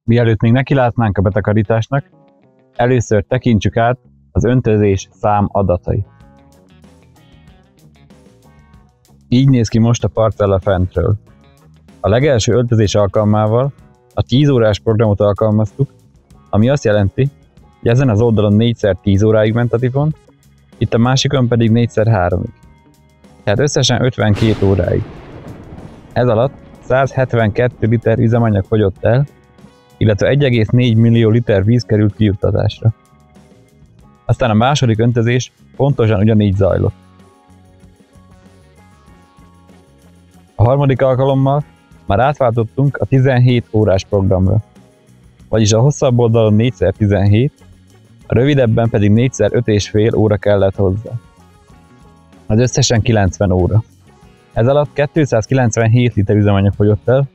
Mielőtt még nekilátnánk a betakarításnak, először tekintsük át az öntözés szám adatait. Így néz ki most a parcella fentről. A legelső öltözés alkalmával a 10 órás programot alkalmaztuk, ami azt jelenti, hogy ezen az oldalon 4x10 óráig ment a tifon, itt a másikon pedig 4x3-ig. Tehát összesen 52 óráig. Ez alatt 172 liter üzemanyag fogyott el, illetve 1,4 millió liter víz került kijuttatásra. Aztán a második öntözés pontosan ugyanígy zajlott. A harmadik alkalommal már átváltottunk a 17 órás programra, vagyis a hosszabb oldalon 4x17, a rövidebben pedig 4x5,5 óra kellett hozzá. Az összesen 90 óra. Ez alatt 297 liter üzemanyag fogyott el,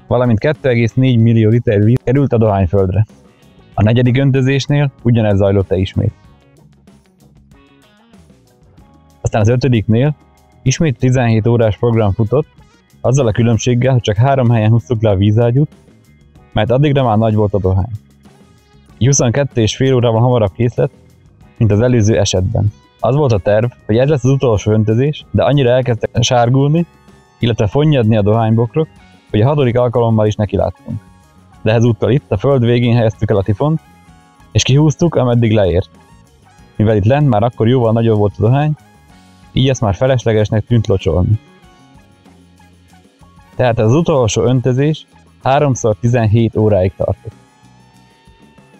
valamint 2,4 millió liter víz került a dohányföldre. A negyedik öntözésnél ugyanez zajlott el ismét. Aztán az ötödiknél ismét 17 órás program futott, azzal a különbséggel, hogy csak 3 helyen húztuk le a vízágyút, mert addigra már nagy volt a dohány. 22,5 órával hamarabb kész lett, mint az előző esetben. Az volt a terv, hogy ez lesz az utolsó öntözés, de annyira elkezdtek sárgulni, illetve fonnyadni a dohánybokrok, hogy a 6. alkalommal is nekiláttunk. De ezúttal itt a föld végén helyeztük el a tifont, és kihúztuk, ameddig leért. Mivel itt lent már akkor jóval nagyobb volt a dohány, így ezt már feleslegesnek tűnt locsolni. Tehát az utolsó öntözés 3x17 óráig tartott.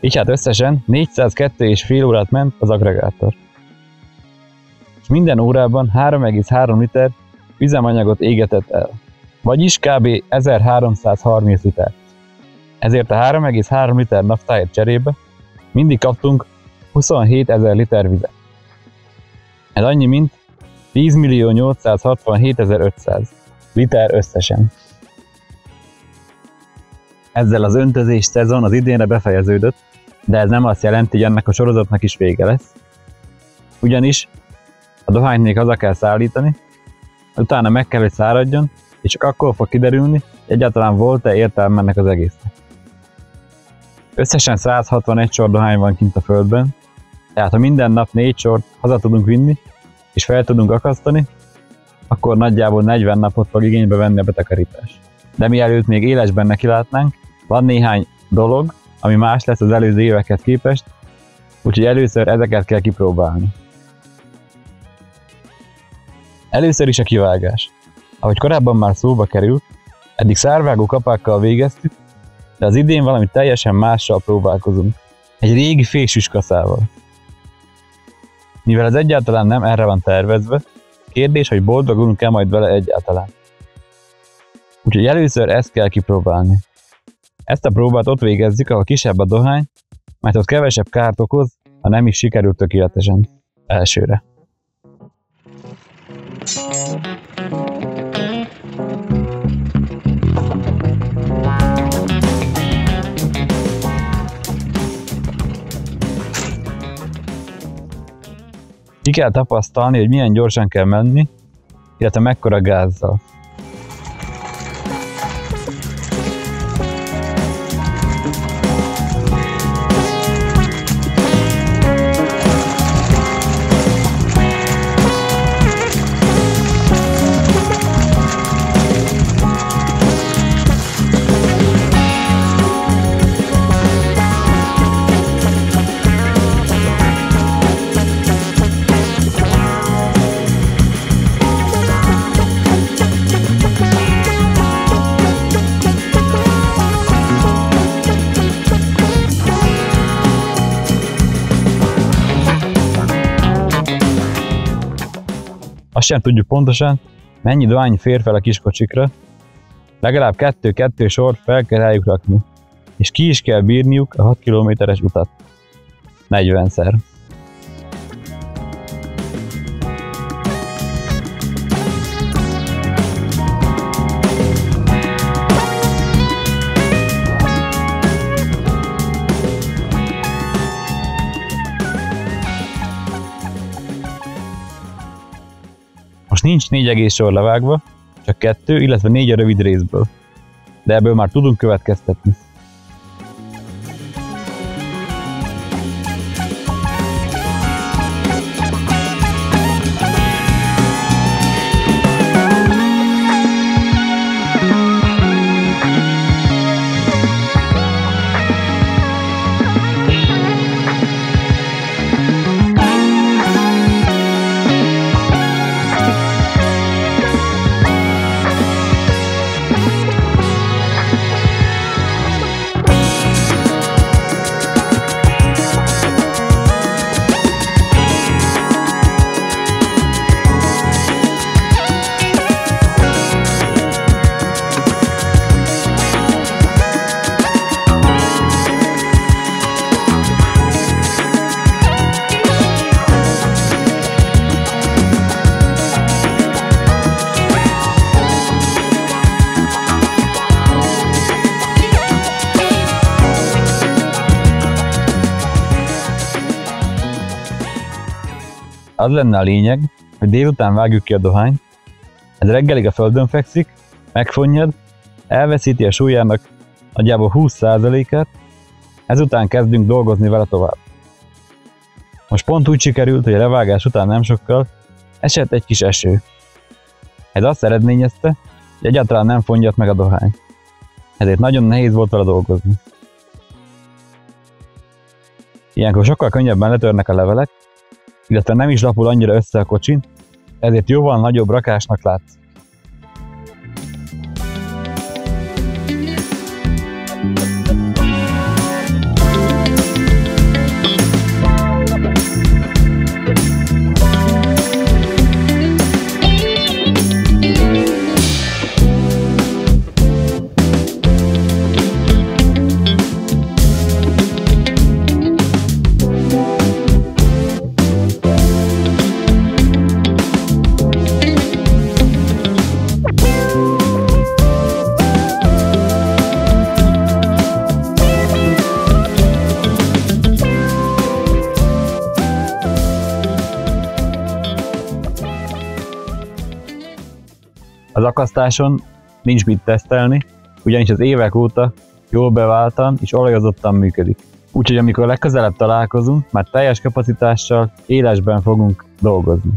Így hát összesen 402,5 órát ment az agregátor. És minden órában 3,3 liter üzemanyagot égetett el, vagyis kb. 1330 liter. Ezért a 3,3 liter naftáért cserébe mindig kaptunk 27 000 liter vizet. Ez annyi, mint 10.867.500 liter összesen. Ezzel az öntözés szezon az idénre befejeződött, de ez nem azt jelenti, hogy ennek a sorozatnak is vége lesz. Ugyanis a dohányt még haza kell szállítani, utána meg kell, hogy száradjon, és csak akkor fog kiderülni, hogy egyáltalán volt-e értelme ennek az egésznek. Összesen 161 sor dohány van kint a földben, tehát ha minden nap 4 sort haza tudunk vinni, és fel tudunk akasztani, akkor nagyjából 40 napot fog igénybe venni a betakarítás. De mielőtt még élesben nekilátnánk, van néhány dolog, ami más lesz az előző évekhez képest, úgyhogy először ezeket kell kipróbálni. Először is a kivágás. Ahogy korábban már szóba került, eddig szárvágó kapákkal végeztük, de az idén valami teljesen mással próbálkozunk. Egy régi féksüskaszával. Mivel ez egyáltalán nem erre van tervezve, kérdés, hogy boldogulunk-e majd vele egyáltalán. Úgyhogy először ezt kell kipróbálni. Ezt a próbát ott végezzük, ahol kisebb a dohány, mert ott kevesebb kárt okoz, ha nem is sikerült tökéletesen. Elsőre. Ki kell tapasztalni, hogy milyen gyorsan kell menni, illetve mekkora gázzal. Azt sem tudjuk pontosan, mennyi dohány fér fel a kiskocsikra, legalább 2-2 sort fel kell rájuk rakni, és ki is kell bírniuk a 6 kilométeres utat. 40-szer. Most nincs 4 egész sor levágva, Csak 2, illetve 4 a rövid részből. De ebből már tudunk következtetni. Az lenne a lényeg, hogy délután vágjuk ki a dohányt, ez reggelig a földön fekszik, megfonnyad, elveszíti a súlyának nagyjából 20%-át, ezután kezdünk dolgozni vele tovább. Most pont úgy sikerült, hogy a levágás után nem sokkal esett egy kis eső. Ez azt eredményezte, hogy egyáltalán nem fonnyadt meg a dohány. Ezért nagyon nehéz volt vele dolgozni. Ilyenkor sokkal könnyebben letörnek a levelek, illetve nem is lapul annyira össze a kocsin, ezért jóval nagyobb rakásnak látszik. Az akasztáson nincs mit tesztelni, ugyanis az évek óta jól beváltan és olajozottan működik. Úgyhogy amikor legközelebb találkozunk, már teljes kapacitással, élesben fogunk dolgozni.